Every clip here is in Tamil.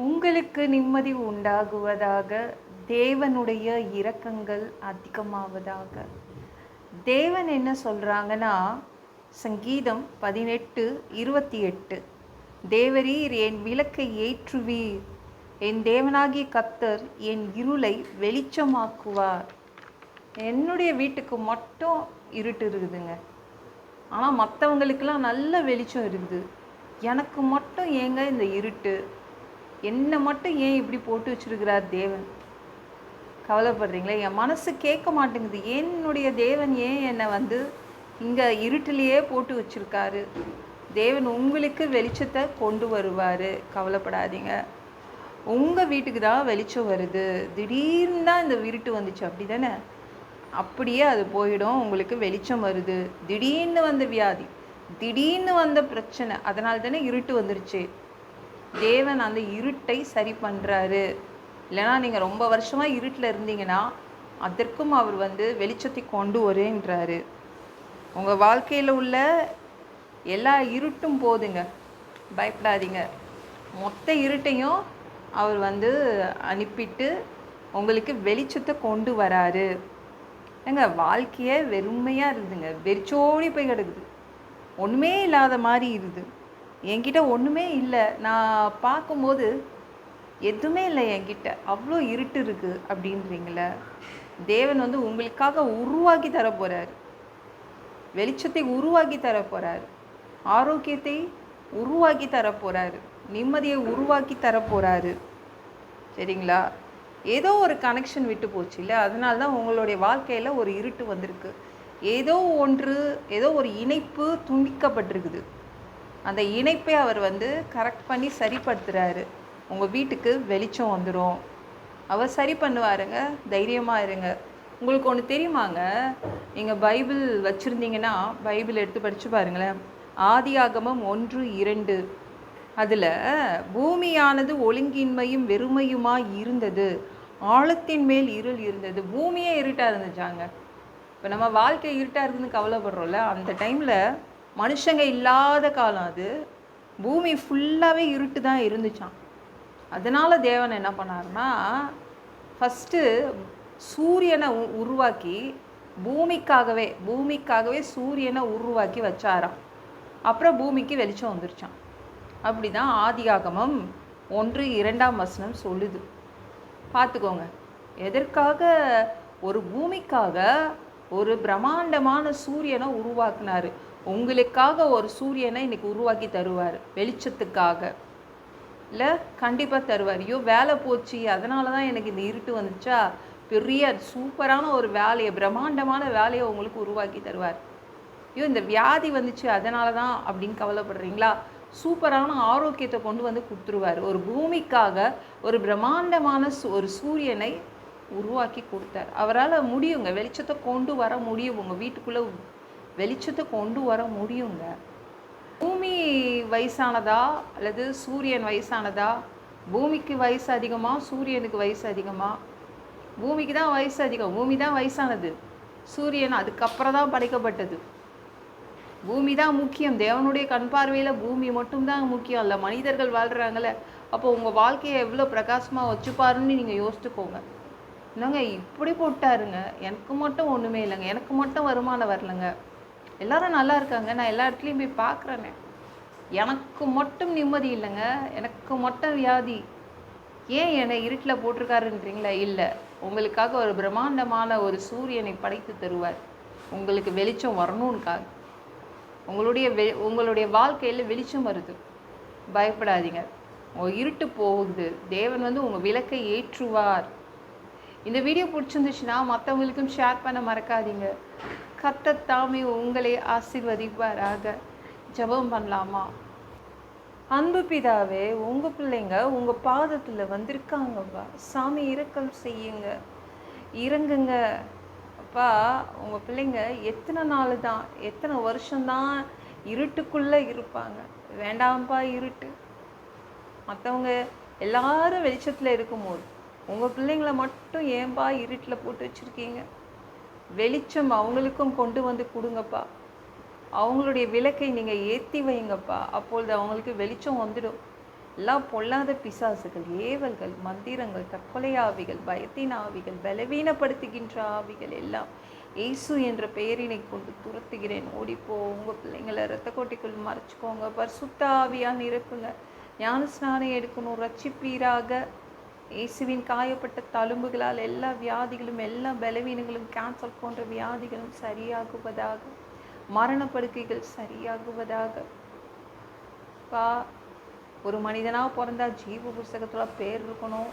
உங்களுக்கு நிம்மதி உண்டாகுவதாக, தேவனுடைய இரக்கங்கள் அதிகமாவதாக. தேவன் என்ன சொல்றாங்கன்னா, சங்கீதம் 18:28 தேவரீர் என் விளக்கை ஏற்றுவீர், என் தேவனாகிய கர்த்தர் என் இருளை வெளிச்சமாக்குவார். என்னுடைய வீட்டுக்கு மட்டும் இருட்டு இருக்குதுங்க, ஆனால் மற்றவங்களுக்கெல்லாம் நல்ல வெளிச்சம் இருக்குது. எனக்கு மட்டும் ஏங்க இந்த இருட்டு? என்னை மட்டும் ஏன் இப்படி போட்டு வச்சிருக்கிறார் தேவன்? கவலைப்படுறீங்களா? என் மனசு கேட்க மாட்டேங்குது. என்னுடைய தேவன் ஏன் என்னை இங்கே இருட்டிலேயே போட்டு வச்சுருக்காரு? தேவன் உங்களுக்கு வெளிச்சத்தை கொண்டு வருவார், கவலைப்படாதீங்க. உங்கள் வீட்டுக்கு தான் வெளிச்சம் வருது. திடீர்னு தான் இந்த இருட்டு வந்துச்சு, அப்படி தானே? அப்படியே அது போயிடும். உங்களுக்கு வெளிச்சம் வருது. திடீர்னு வந்த வியாதி, திடீர்னு வந்த பிரச்சனை, அதனால தானே இருட்டு வந்துருச்சு. தேவன் அந்த இருட்டை சரி பண்ணுறாரு. இல்லைனா நீங்கள் ரொம்ப வருஷமாக இருட்டில் இருந்தீங்கன்னா அதற்கும் அவர் வெளிச்சத்தை கொண்டு வரேன்றாரு. உங்கள் வாழ்க்கையில் உள்ள எல்லா இருட்டும் போதுங்க, பயப்படாதீங்க. மொத்த இருட்டையும் அவர் அனுப்பிட்டு உங்களுக்கு வெளிச்சத்தை கொண்டு வராரு. ஏங்க, வாழ்க்கையே வெறுமையாக இருக்குதுங்க, வெறிச்சோடி போய் கிடக்குது, ஒன்றுமே இல்லாத மாதிரி இருக்குது. என்கிட்ட ஒன்றுமே இல்லை, நான் பார்க்கும்போது எதுவுமே இல்லை என்கிட்ட, அவ்வளோ இருட்டு இருக்குது அப்படின்றீங்களே. தேவன் உங்களுக்காக உருவாக்கி தர போகிறார், வெளிச்சத்தை உருவாக்கி தர போகிறார், ஆரோக்கியத்தை உருவாக்கி தர போகிறாரு, நிம்மதியை உருவாக்கி தர போகிறாரு. சரிங்களா? ஏதோ ஒரு கனெக்ஷன் விட்டு போச்சு இல்லை, அதனால தான் உங்களுடைய வாழ்க்கையில் ஒரு இருட்டு வந்திருக்கு. ஏதோ ஒரு இணைப்பு துண்டிக்கப்பட்டிருக்குது. அந்த இணைப்பை அவர் கரெக்ட் பண்ணி சரிப்படுத்துகிறாரு. உங்கள் வீட்டுக்கு வெளிச்சம் வந்துடும், அவர் சரி பண்ணுவாருங்க. தைரியமாக இருங்க. உங்களுக்கு ஒன்று தெரியுமாங்க, நீங்கள் பைபிள் வச்சுருந்தீங்கன்னா பைபிள் எடுத்து படித்து பாருங்களேன். ஆதியாகமம் 1:2 அதில் பூமியானது ஒழுங்கின்மையும் வெறுமையுமாக இருந்தது, ஆழத்தின் மேல் இருள் இருந்தது. பூமியே இருட்டாக இருந்துச்சாங்க. இப்போ நம்ம வாழ்க்கை இருட்டாக இருக்குதுன்னு கவலைப்படுறோம்ல, அந்த டைமில் மனுஷங்க இல்லாத காலம் அது. பூமி ஃபுல்லாகவே இருட்டு தான் இருந்துச்சான். அதனால் தேவன் என்ன பண்ணார்னா, ஃபஸ்ட்டு சூரியனை உருவாக்கி பூமிக்காகவே சூரியனை உருவாக்கி வச்சாராம். அப்புறம் பூமிக்கு வெளிச்சம் வந்துருச்சான். அப்படி தான் ஆதியாகமம் 1:2 சொல்லுது. பார்த்துக்கோங்க. எதற்காக? ஒரு பூமிக்காக ஒரு பிரம்மாண்டமான சூரியனை உருவாக்குனார். உங்களுக்காக ஒரு சூரியனை இன்றைக்கி உருவாக்கி தருவார், வெளிச்சத்துக்காக. இல்லை, கண்டிப்பாக தருவார். ஐயோ வேலை போச்சு, அதனால தான் எனக்கு இந்த இருட்டு வந்துச்சா? பெரிய சூப்பரான ஒரு வேலையை, பிரம்மாண்டமான வேலையை உங்களுக்கு உருவாக்கி தருவார். ஐயோ இந்த வியாதி வந்துச்சு அதனால தான் அப்படின்னு கவலைப்படுறீங்களா? சூப்பரான ஆரோக்கியத்தை கொண்டு கொடுத்துருவார். ஒரு பூமிக்காக ஒரு பிரம்மாண்டமான ஒரு சூரியனை உருவாக்கி கொடுத்தார். அவரால் முடியுங்க, வெளிச்சத்தை கொண்டு வர முடியும். உங்கள் வீட்டுக்குள்ளே வெளிச்சத்தை கொண்டு வர முடியுங்க. பூமி வயசானதா அல்லது சூரியன் வயசானதா? பூமிக்கு வயசு அதிகமா, சூரியனுக்கு வயசு அதிகமா? பூமிக்கு தான் வயசு அதிகம். பூமி தான் வயசானது, சூரியன் அதுக்கப்புறம் தான் படைக்கப்பட்டது. பூமி தான் முக்கியம். தேவனுடைய கண் பார்வையில் பூமி மட்டும்தான் முக்கியம் இல்லை, மனிதர்கள் வாழ்கிறாங்களே. அப்போ உங்கள் வாழ்க்கையை எவ்வளோ பிரகாசமாக வச்சுப்பாருன்னு நீங்கள் யோசிச்சுக்கோங்க. இல்லைங்க, இப்படி போட்டாருங்க, எனக்கு மட்டும் ஒன்றுமே இல்லைங்க, எனக்கு மட்டும் வருமானம் வரலைங்க, எல்லாரும் நல்லா இருக்காங்க, நான் எல்லா இடத்துலையும் போய் பார்க்குறேனே, எனக்கு மட்டும் நிம்மதி இல்லைங்க, எனக்கு மட்டும் வியாதி, ஏன் என்னை இருட்டில் போட்டிருக்காருன்றீங்களா? இல்லை, உங்களுக்காக ஒரு பிரம்மாண்டமான ஒரு சூரியனை படைத்து தருவார். உங்களுக்கு வெளிச்சம் வரணும்னுக்காக. உங்களுடைய வாழ்க்கையில் வெளிச்சம் வருது, பயப்படாதீங்க. உங்கள் இருட்டு போகுது, தேவன் உங்கள் விளக்கை ஏற்றுவார். இந்த வீடியோ பிடிச்சிருந்துச்சுன்னா மற்றவங்களுக்கும் ஷேர் பண்ண மறக்காதீங்க. கர்த்தர் தாமே உங்களை ஆசீர்வதிப்பாராக. ஜெபம் பண்ணலாமா? அன்பு பிதாவே, உங்கள் பிள்ளைங்க உங்கள் பாதத்தில் வந்திருக்காங்கப்பா. சாமி இரக்கம் செய்யுங்க, இறங்குங்க அப்பா. உங்கள் பிள்ளைங்க எத்தனை நாள் தான், எத்தனை வருஷம்தான் இருட்டுக்குள்ளே இருப்பாங்க? வேண்டாம்ப்பா இருட்டு. மற்றவங்க எல்லாரும் வெளிச்சத்தில் இருக்கும்போது உங்கள் பிள்ளைங்கள மட்டும் ஏன்பா இருட்டில் போட்டு வச்சுருக்கீங்க? வெளிச்சம் அவங்களுக்கும் கொண்டு கொடுங்கப்பா. அவங்களுடைய விளக்கை நீங்கள் ஏற்றி வைங்கப்பா. அப்பொழுது அவங்களுக்கு வெளிச்சம் வந்துடும். எல்லா பொல்லாத பிசாசுகள், ஏவல்கள், மந்திரங்கள், தற்கொலை ஆவிகள், பயத்தின் ஆவிகள், பலவீனப்படுத்துகின்ற ஆவிகள் எல்லாம் இயேசு என்ற பெயரினை கொண்டு துரத்துகிறேன். ஓடிப்போ. உங்கள் பிள்ளைங்களை இரத்த கோட்டைக்குள் மறைச்சிக்கோங்க. பரிசுத்த ஆவியாக நிரப்புங்க. ஞான ஸ்நானம் எடுக்கணும். ரட்சிப்பீராக. இயேசுவின் காயப்பட்ட தழும்புகளால் எல்லா வியாதிகளும், எல்லா பலவீனங்களும், கேன்சர் போன்ற வியாதிகளும் சரியாகுவதாக. மரணப்படுக்கைகள் சரியாகுவதாக. பா, ஒரு மனிதனாக பிறந்தா ஜீவ புஸ்தகத்தில் பேர் இருக்கணும்.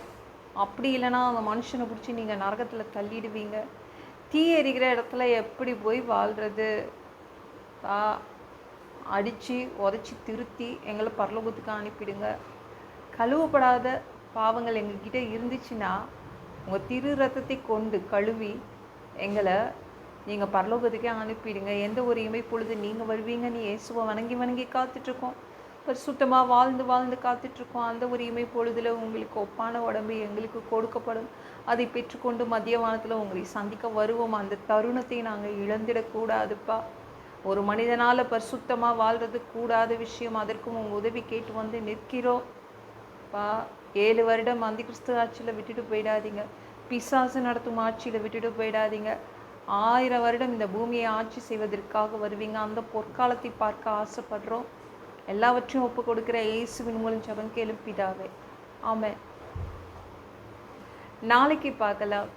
அப்படி இல்லைன்னா அந்த மனுஷனை பிடிச்சி நீங்கள் நரகத்தில் தள்ளிடுவீங்க. தீ எரிகிற இடத்துல எப்படி போய் வாழ்கிறது? பா, அடித்து உதச்சி திருத்தி எங்களை பரலோகத்துக்கு அனுப்பிடுங்க. கழுவப்படாத பாவங்கள் எங்ககிட்ட இருந்துச்சுன்னா உங்கள் திரு ரத்தத்தை கொண்டு கழுவி எங்களை நீங்கள் பரலோகத்துக்கே அனுப்பிடுங்க. எந்த ஒரு இமை பொழுது நீங்கள் வருவீங்கன்னு இயேசுவை வணங்கி வணங்கி காத்துட்ருக்கோம். சுத்தமாக வாழ்ந்து வாழ்ந்து காத்துட்ருக்கோம். அந்த ஒரு இமை பொழுதில் உங்களுக்கு ஒப்பான உடம்பு எங்களுக்கு கொடுக்கப்படும். அதை பெற்றுக்கொண்டு மதிய வானத்தில் உங்களை சந்திக்க வருவோம். அந்த தருணத்தை நாங்கள் இழந்திடக்கூடாதுப்பா. ஒரு மனிதனால் பரிசுத்தமாக வாழ்கிறது கூடாத விஷயம். அதற்கும் உங்கள் உதவி கேட்டு வந்து நிற்கிறோம் பா. 7 வருடம் அந்த கிறிஸ்து ஆட்சியில் விட்டுட்டு போயிடாதீங்க. பிசாசு நடத்தும் ஆட்சியில் விட்டுட்டு போயிடாதீங்க. 1000 வருடம் இந்த பூமியை ஆட்சி செய்வதற்காக வருவீங்க. அந்த பொற்காலத்தை பார்க்க ஆசைப்படுறோம். எல்லாவற்றையும் ஒப்பு கொடுக்கிற இயேசுவின் மூலம் ஜெபம் கேளும் பிதாவே. ஆமென். நாளைக்கு பார்க்கலாம்.